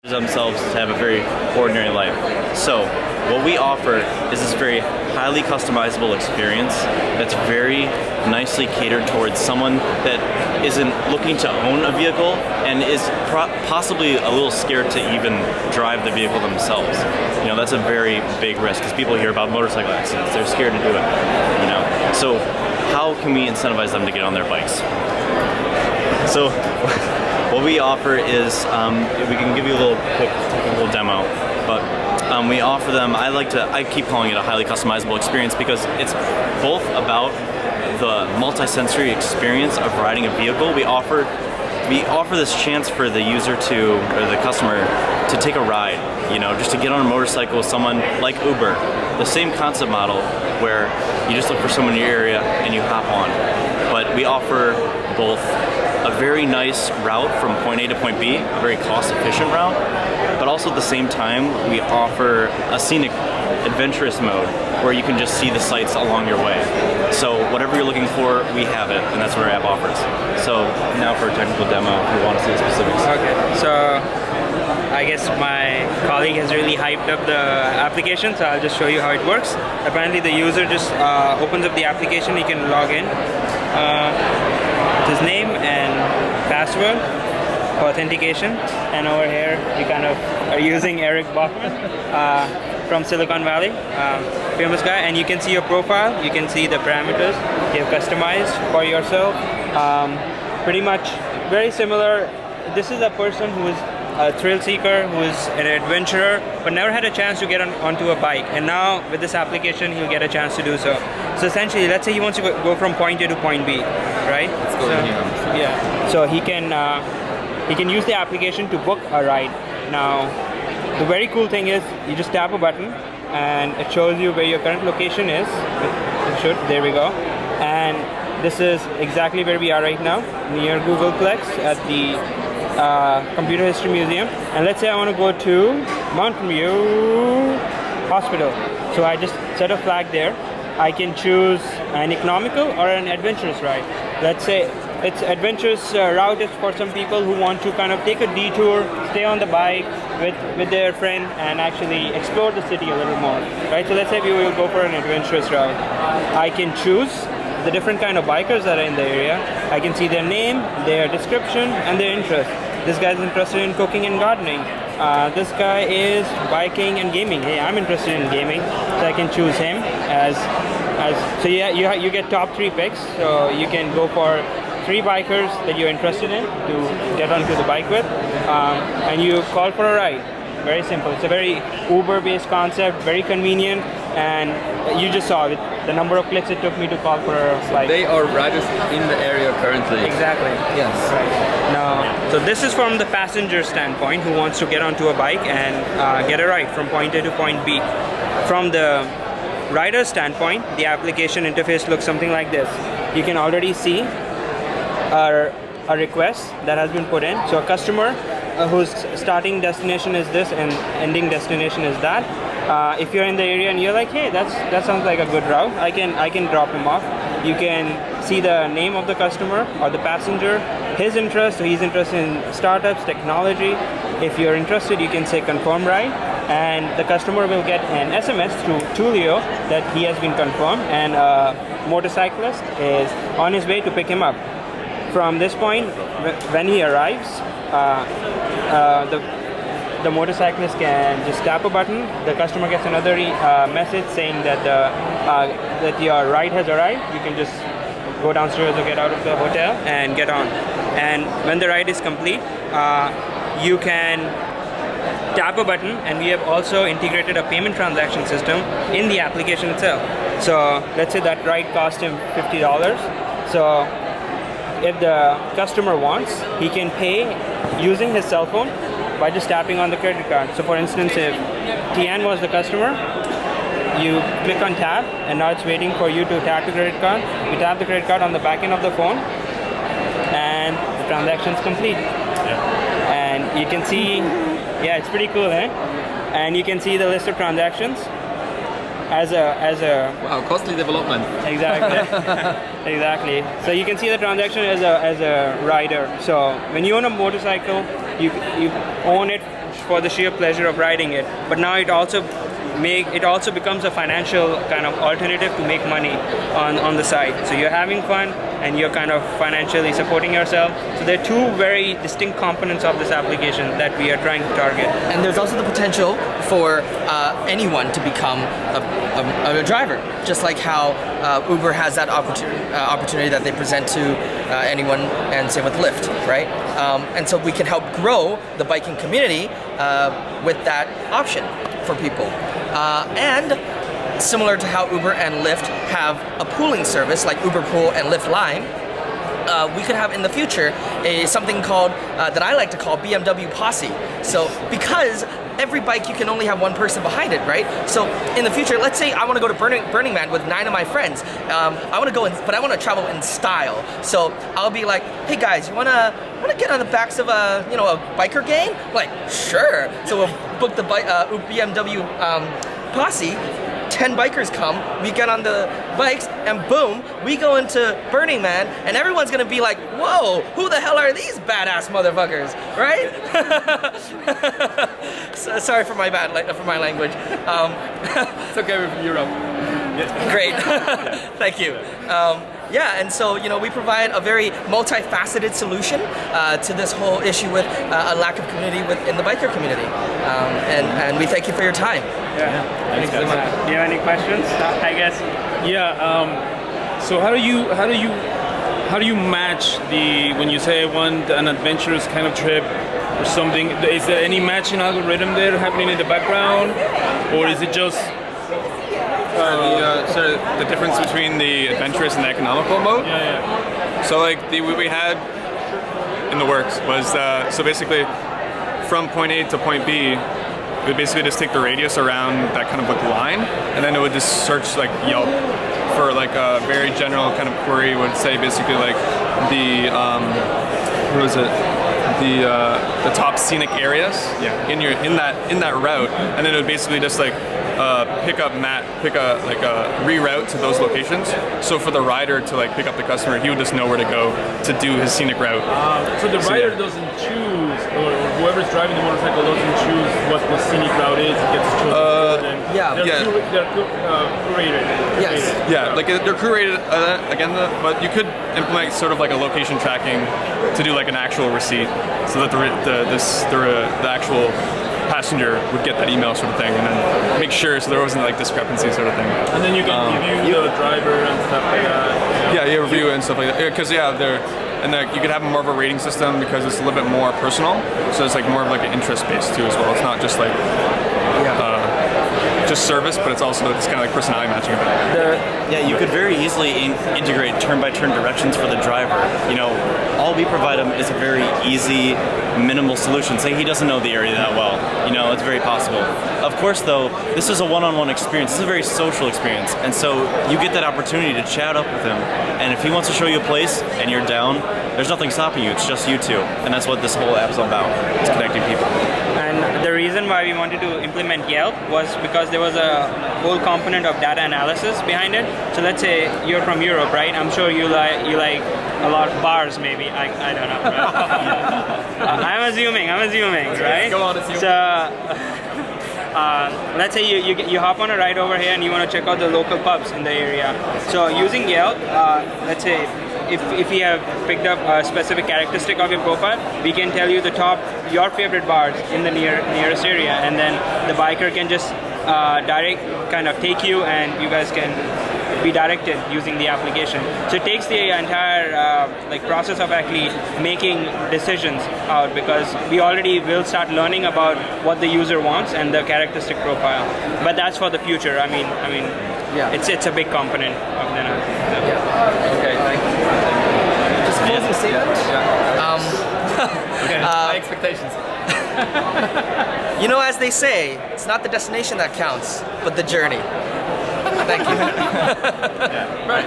themselves to have a very ordinary life. So what we offer is this very highly customizable experience that's very nicely catered towards someone that isn't looking to own a vehicle and is possibly a little scared to even drive the vehicle themselves. You know, that's a very big risk because people hear about motorcycle accidents, they're scared to do it, you know. So how can we incentivize them to get on their bikes? So what we offer is, we can give you a little quick technical demo, but we offer them, I keep calling it a highly customizable experience because it's both about the multi-sensory experience of riding a vehicle. We offer this chance for the user or the customer to take a ride, you know, just to get on a motorcycle with someone like Uber. The same concept model where you just look for someone in your area and you hop on. But we offer both a very nice route from point A to point B, a very cost-efficient route, but also at the same time, we offer a scenic, adventurous mode where you can just see the sights along your way. So whatever you're looking for, we have it, and that's what our app offers. So now for a technical demo, if you want to see the specifics. Okay, so I guess my colleague has really hyped up the application, so I'll just show you how it works. Apparently the user just opens up the application, he can log in. His name and password, authentication, and over here we kind of are using Eric Bachman from Silicon Valley, famous guy, and you can see your profile, you can see the parameters you've customized for yourself. Pretty much very similar. This is a person who is a thrill seeker, who is an adventurer, but never had a chance to get onto a bike, and now with this application he'll get a chance to do so. So essentially, let's say he wants to go from point A to point B, right? Let's go here. Yeah. So he can use the application to book a ride. Now, the very cool thing is you just tap a button and it shows you where your current location is. It should. There we go. And this is exactly where we are right now, near Googleplex at the Computer History Museum. And let's say I want to go to Mountain View Hospital. So I just set a flag there. I can choose an economical or an adventurous ride. Let's say it's adventurous route is for some people who want to kind of take a detour, stay on the bike with their friend and actually explore the city a little more, right? So let's say we will go for an adventurous route. I can choose the different kind of bikers that are in the area. I can see their name, their description, and their interest. This guy's interested in cooking and gardening. This guy is biking and gaming. Hey, I'm interested in gaming, so I can choose him as so yeah, you get top 3 picks. So you can go for 3 bikers that you're interested in to get onto the bike with, and you call for a ride. Very simple. It's a very Uber-based concept, very convenient, and you just saw it. The number of clicks it took me to call for a bike. They are riders in the area currently. Exactly. Yes. Right. Now, so this is from the passenger standpoint who wants to get onto a bike and get a ride from point A to point B. From the rider standpoint, the application interface looks something like this. You can already see a request that has been put in. So a customer whose starting destination is this and ending destination is that. If you're in the area and you're like, hey, that sounds like a good route, I can drop him off. You can see the name of the customer or the passenger, his interest. So he's interested in startups, technology. If you're interested, you can say confirm ride, and the customer will get an SMS through Tulio that he has been confirmed, and a motorcyclist is on his way to pick him up. From this point, when he arrives, the motorcyclist can just tap a button. The customer gets another message saying that that your ride has arrived. You can just go downstairs or get out of the hotel and get on. And when the ride is complete, you can tap a button, and we have also integrated a payment transaction system in the application itself. So let's say that ride cost him $50. So if the customer wants, he can pay using his cell phone by just tapping on the credit card. So for instance, if Tian was the customer, you click on tap, and now it's waiting for you to tap the credit card. You tap the credit card on the back end of the phone, and the transaction's complete. Yeah. And you can see, yeah, it's pretty cool, eh? And you can see the list of transactions as a wow, costly development. Exactly. Exactly. So you can see the transaction as a rider. So when you own a motorcycle, you own it for the sheer pleasure of riding it, but now it also becomes a financial kind of alternative to make money on the side. So you're having fun and you're kind of financially supporting yourself. So there are two very distinct components of this application that we are trying to target. And there's also the potential for anyone to become a driver, just like how Uber has that opportunity that they present to anyone, and same with Lyft, right? And so we can help grow the biking community with that option for people. And similar to how Uber and Lyft have a pooling service like Uber Pool and Lyft Lime, we could have in the future something called, that I like to call BMW Posse. So because every bike you can only have one person behind it, right? So in the future, let's say I want to go to Burning Man with 9 of my friends. I want to go but I want to travel in style. So I'll be like, hey guys, you wanna get on the backs of a biker gang? Like, sure. So we'll book the BMW Posse. 10 bikers come, we get on the bikes, and boom, we go into Burning Man, and everyone's gonna be like, whoa, who the hell are these badass motherfuckers, right? Sorry for my language. It's okay, we're from Europe. Great, thank you. Yeah, and so we provide a very multifaceted solution to this whole issue with a lack of community in the biker community, and we thank you for your time. Yeah. Thanks so much. Do you have any questions? I guess. Yeah. So how do you match when you say I want an adventurous kind of trip or something? Is there any matching algorithm there happening in the background, or is it just? The difference between the adventurous and the economical mode. Yeah. So like what we had in the works was so basically from point A to point B, it would basically just take the radius around that kind of like line, and then it would just search like Yelp for like a very general kind of query. It would say basically like the the top scenic areas in that route, and then it would basically just like reroute to those locations. So for the rider to like pick up the customer, he would just know where to go to do his scenic route. So the rider doesn't choose, or whoever's driving the motorcycle doesn't choose what the scenic route is. It gets chosen for them. They're curated. Yes. Yeah, like they're curated again, but you could implement sort of like a location tracking to do like an actual receipt, so that the actual passenger would get that email sort of thing, and then make sure so there wasn't like discrepancy sort of thing. And then you can review the driver and stuff like that. Yeah, review it and stuff like that. Because you could have more of a rating system because it's a little bit more personal. So it's like more of like an interest based too as well. It's not just like just service, but it's also kind of like personality matching. Yeah, you could very easily integrate turn-by-turn directions for the driver. All we provide him is a very easy, minimal solution. Say he doesn't know the area that well. It's very possible. Of course, though, this is a one-on-one experience. This is a very social experience, and so you get that opportunity to chat up with him. And if he wants to show you a place and you're down, there's nothing stopping you. It's just you two, and that's what this whole app's about. It's connecting people. And the reason why we wanted to implement Yelp was because there was a whole component of data analysis behind it. So let's say you're from Europe, right? I'm sure you like a lot of bars, maybe. I don't know. Right? I'm assuming, right? Go on, assume. So let's say you hop on a ride over here and you want to check out the local pubs in the area. So using Yelp, let's say if we have picked up a specific characteristic of your profile, we can tell you your favorite bars in the nearest area, and then the biker can just take you, and you guys can be directed using the application. So it takes the entire process of actually making decisions out, because we already will start learning about what the user wants and the characteristic profile. But that's for the future. I mean, Yeah. it's a big component of the. Okay, thank you. Just closing statement. Okay, my expectations. As they say, it's not the destination that counts, but the journey. Thank you. Right.